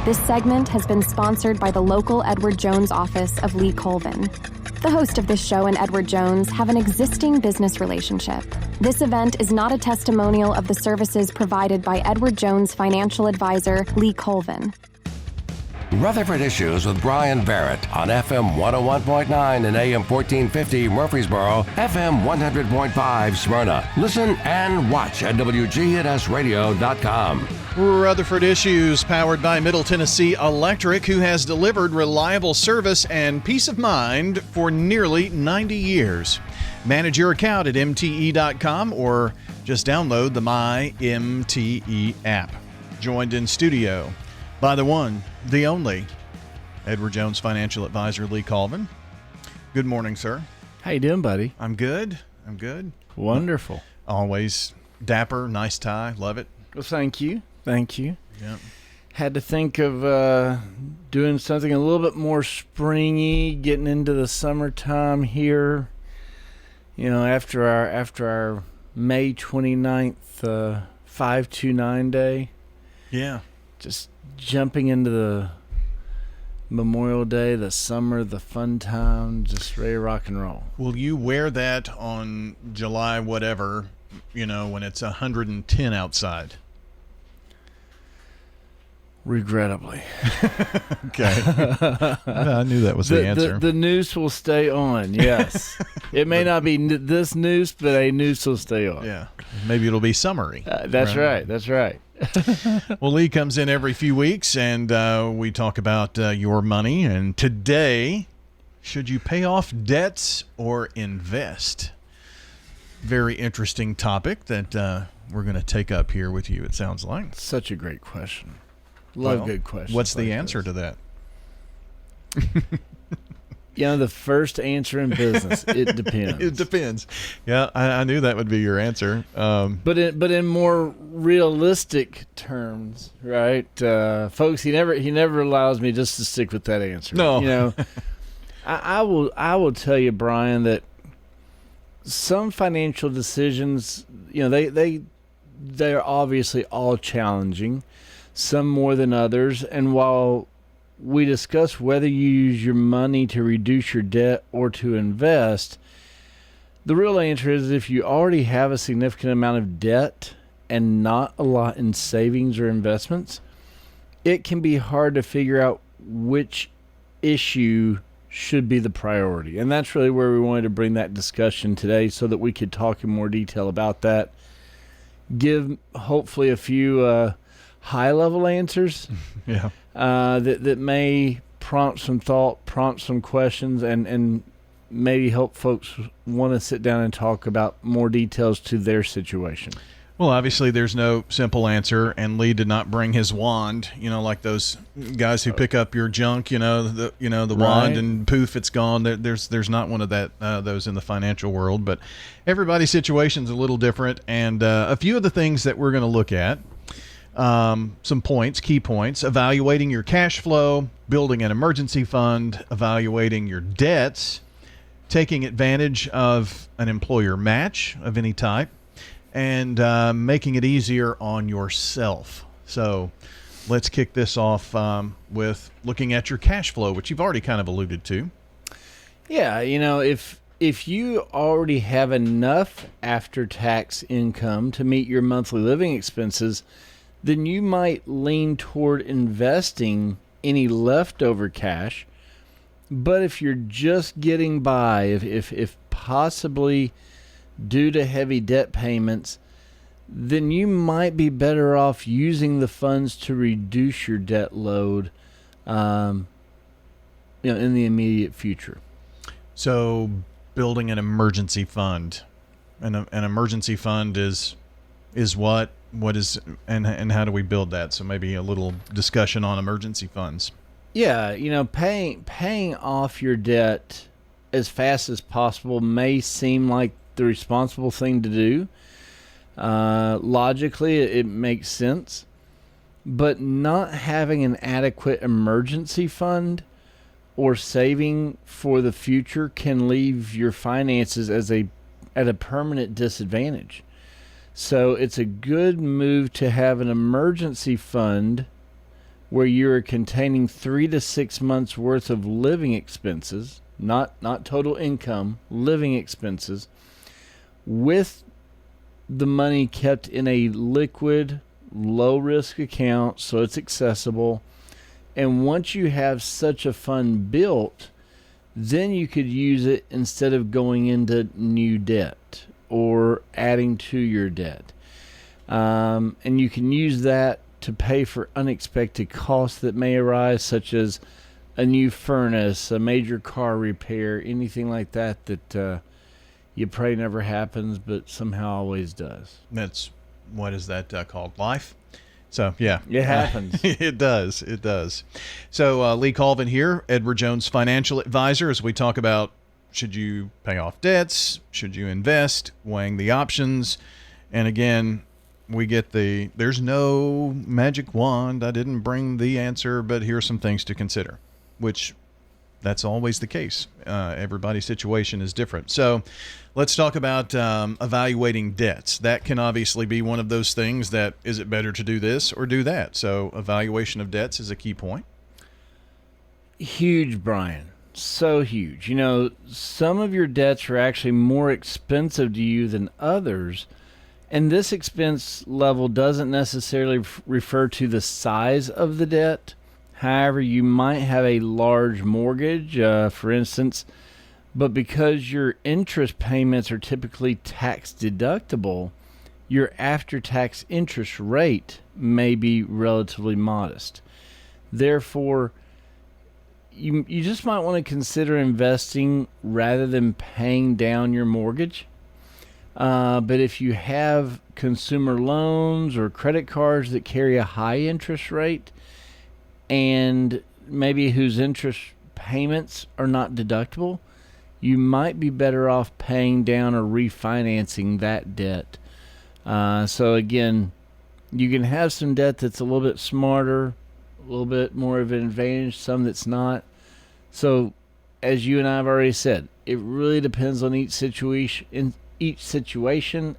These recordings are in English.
This segment has been sponsored by the local Edward Jones office of Lee Colvin. The host of this show and Edward Jones have an existing business relationship. This event is not a testimonial of the services provided by Edward Jones financial advisor Lee Colvin. Rutherford Issues with Bryan Barrett on FM 101.9 and AM 1450 Murfreesboro, FM 100.5 Smyrna. Listen and watch at WGNSradio.com. Rutherford Issues, powered by Middle Tennessee Electric, who has delivered reliable service and peace of mind for nearly 90 years. Manage your account at MTE.com or just download the My MTE app. Joined in studio by the one, the only, Edward Jones financial advisor Lee Colvin. Good morning, sir. How you doing, buddy? I'm good. Wonderful. Always dapper, nice tie, love it. Well, thank you. Yeah. Had to think of doing something a little bit more springy, getting into the summertime here. You know, after our May 29th 529 day. Yeah. Just jumping into the Memorial Day, the summer, the fun time, just ready to rock and roll. Will you wear that on July whatever, when it's 110 outside? Regrettably. Okay. I knew that was the answer. The noose will stay on, yes. It may not be this noose, but a noose will stay on. Yeah. Maybe it'll be summery. That's right. Well, Lee comes in every few weeks, and we talk about your money. And today, should you pay off debts or invest? Very interesting topic that we're going to take up here with you, it sounds like. Such a great question. Love good questions. What's the answer to that? The first answer in business, it depends. It depends. Yeah, I knew that would be your answer. But in more realistic terms, right? Folks, he never allows me just to stick with that answer. No. I will tell you, Bryan, that some financial decisions, they're obviously all challenging, some more than others. And while we discuss whether you use your money to reduce your debt or to invest, the real answer is if you already have a significant amount of debt and not a lot in savings or investments, it can be hard to figure out which issue should be the priority. And that's really where we wanted to bring that discussion today so that we could talk in more detail about that, give hopefully a few high-level answers that may prompt some thought, prompt some questions, and maybe help folks want to sit down and talk about more details to their situation. Well, obviously, there's no simple answer, and Lee did not bring his wand. Like those guys who pick up your junk. The wand, and poof, it's gone. There's not one of those in the financial world, but everybody's situation's a little different, and a few of the things that we're going to look at. Some points, key points: evaluating your cash flow, building an emergency fund, evaluating your debts, taking advantage of an employer match of any type, and making it easier on yourself. So let's kick this off with looking at your cash flow, which you've already kind of alluded to. Yeah, if you already have enough after-tax income to meet your monthly living expenses, then you might lean toward investing any leftover cash. But if you're just getting by, if possibly due to heavy debt payments, then you might be better off using the funds to reduce your debt load in the immediate future. So building an emergency fund. An emergency fund is what? What is and how do we build that? So maybe a little discussion on emergency funds. Yeah, paying off your debt as fast as possible may seem like the responsible thing to do. Logically, it makes sense. But not having an adequate emergency fund or saving for the future can leave your finances at a permanent disadvantage. So it's a good move to have an emergency fund where you're containing 3 to 6 months worth of living expenses, not total income, living expenses, with the money kept in a liquid, low-risk account so it's accessible. And once you have such a fund built, then you could use it instead of going into new debt or adding to your debt. And you can use that to pay for unexpected costs that may arise, such as a new furnace, a major car repair, anything like that you pray never happens, but somehow always does. What is that called? Life? So, yeah. It happens. It does. So, Lee Colvin here, Edward Jones Financial Advisor, as we talk about should you pay off debts, should you invest, weighing the options. And again, we get there's no magic wand. I didn't bring the answer, but here's some things to consider, which that's always the case. Everybody's situation is different. So let's talk about evaluating debts. That can obviously be one of those things that, is it better to do this or do that? So evaluation of debts is a key point. Huge, Brian. So huge. Some of your debts are actually more expensive to you than others. And this expense level doesn't necessarily refer to the size of the debt. However, you might have a large mortgage, for instance, but because your interest payments are typically tax deductible, your after-tax interest rate may be relatively modest. Therefore, you just might want to consider investing rather than paying down your mortgage. But if you have consumer loans or credit cards that carry a high interest rate and maybe whose interest payments are not deductible, you might be better off paying down or refinancing that debt. So again, you can have some debt that's a little bit smarter, a little bit more of an advantage, some that's not. So as you and I have already said, it really depends on each situation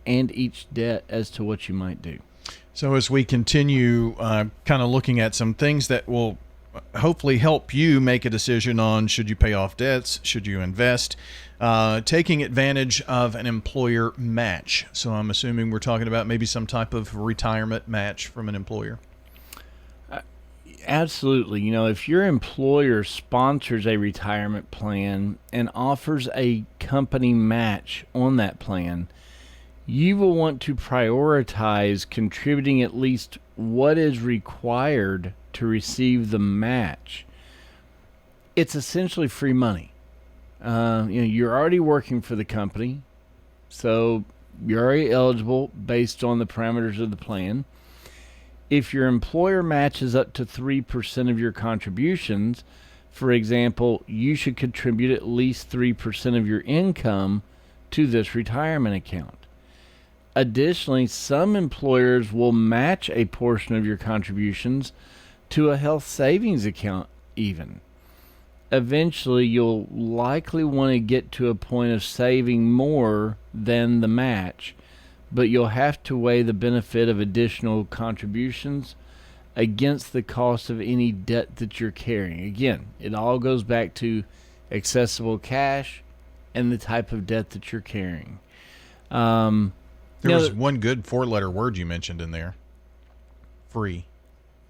and each debt as to what you might do. So as we continue kind of looking at some things that will hopefully help you make a decision on should you pay off debts, should you invest, taking advantage of an employer match. So I'm assuming we're talking about maybe some type of retirement match from an employer. Absolutely. If your employer sponsors a retirement plan and offers a company match on that plan, you will want to prioritize contributing at least what is required to receive the match. It's essentially free money. You're already working for the company, so you're already eligible based on the parameters of the plan. If your employer matches up to 3% of your contributions, for example, you should contribute at least 3% of your income to this retirement account. Additionally, some employers will match a portion of your contributions to a health savings account even. Eventually, you'll likely want to get to a point of saving more than the match, but you'll have to weigh the benefit of additional contributions against the cost of any debt that you're carrying. Again, it all goes back to accessible cash and the type of debt that you're carrying. There was one good 4-letter word you mentioned in there. Free.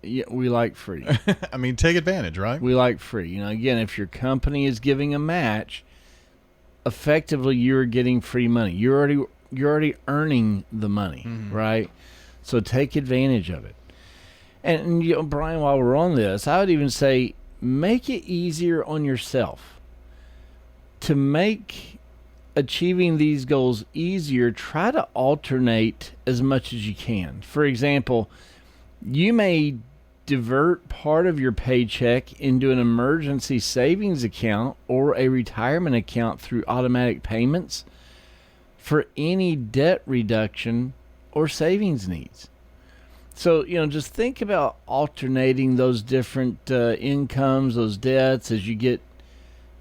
Yeah, we like free. I mean, take advantage, right? We like free. Again, if your company is giving a match, effectively you're getting free money. You're already earning the money, right? So take advantage of it. And Brian, while we're on this, I would even say make it easier on yourself. To make achieving these goals easier, try to alternate as much as you can. For example, you may divert part of your paycheck into an emergency savings account or a retirement account through automatic payments for any debt reduction or savings needs. So, just think about alternating those different incomes, those debts as you get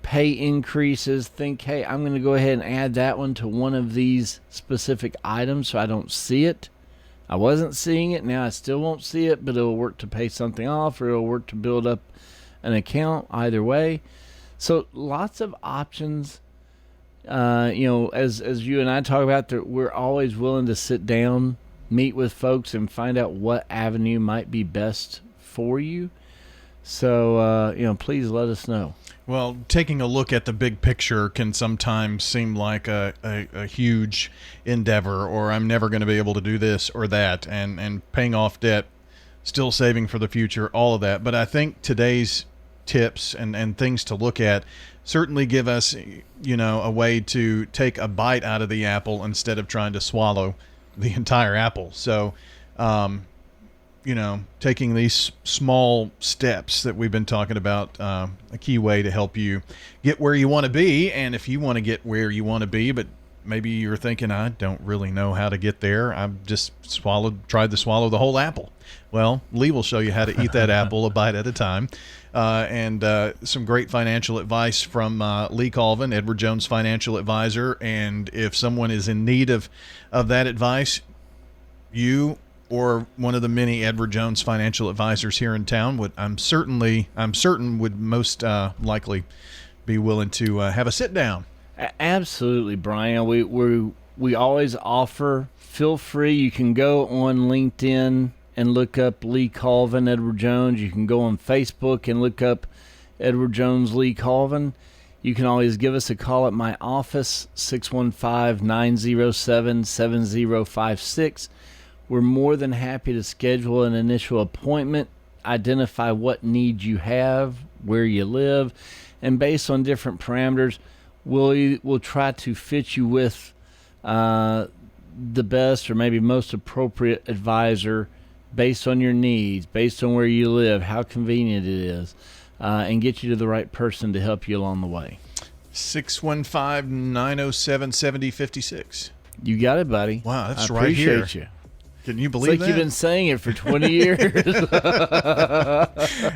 pay increases. Think, hey, I'm going to go ahead and add that one to one of these specific items so I don't see it I wasn't seeing it. Now I still won't see it, but it'll work to pay something off, or it'll work to build up an account. Either way, so lots of options. As you and I talk about, that we're always willing to sit down, meet with folks, and find out what avenue might be best for you. So, please let us know. Well, taking a look at the big picture can sometimes seem like a huge endeavor, or I'm never going to be able to do this or that, and paying off debt, still saving for the future, all of that. But I think today's tips and things to look at certainly give us, a way to take a bite out of the apple instead of trying to swallow the entire apple. So, taking these small steps that we've been talking about, a key way to help you get where you want to be. And if you want to get where you want to be, but maybe you're thinking, I don't really know how to get there, I've just tried to swallow the whole apple. Well, Lee will show you how to eat that apple a bite at a time. And some great financial advice from Lee Colvin, Edward Jones Financial Advisor. And if someone is in need of that advice, you or one of the many Edward Jones financial advisors here in town I'm certain would most likely be willing to have a sit down. Absolutely, Brian. We always offer. Feel free. You can go on LinkedIn and look up Lee Colvin, Edward Jones. You can go on Facebook and look up Edward Jones, Lee Colvin. You can always give us a call at my office, 615-907-7056. We're more than happy to schedule an initial appointment, identify what needs you have, where you live, and based on different parameters, we'll try to fit you with the best or maybe most appropriate advisor based on your needs, based on where you live, how convenient it is, and get you to the right person to help you along the way. 615-907-7056. You got it, buddy. Wow, that's I right here. appreciate you. Can you believe it's like that? You've been saying it for 20 years.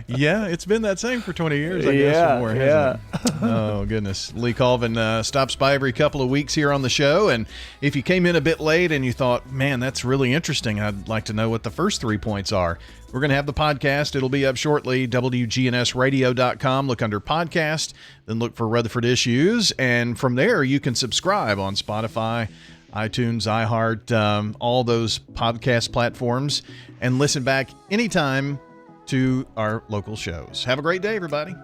Yeah, it's been that same for 20 years, I guess, or more, hasn't it? Oh, goodness. Lee Colvin stops by every couple of weeks here on the show, and if you came in a bit late and you thought, man, that's really interesting, I'd like to know what the first 3 points are. We're going to have the podcast. It'll be up shortly, WGNSradio.com. Look under podcast, then look for Rutherford Issues, and from there you can subscribe on Spotify, iTunes, iHeart, all those podcast platforms, and listen back anytime to our local shows. Have a great day, everybody.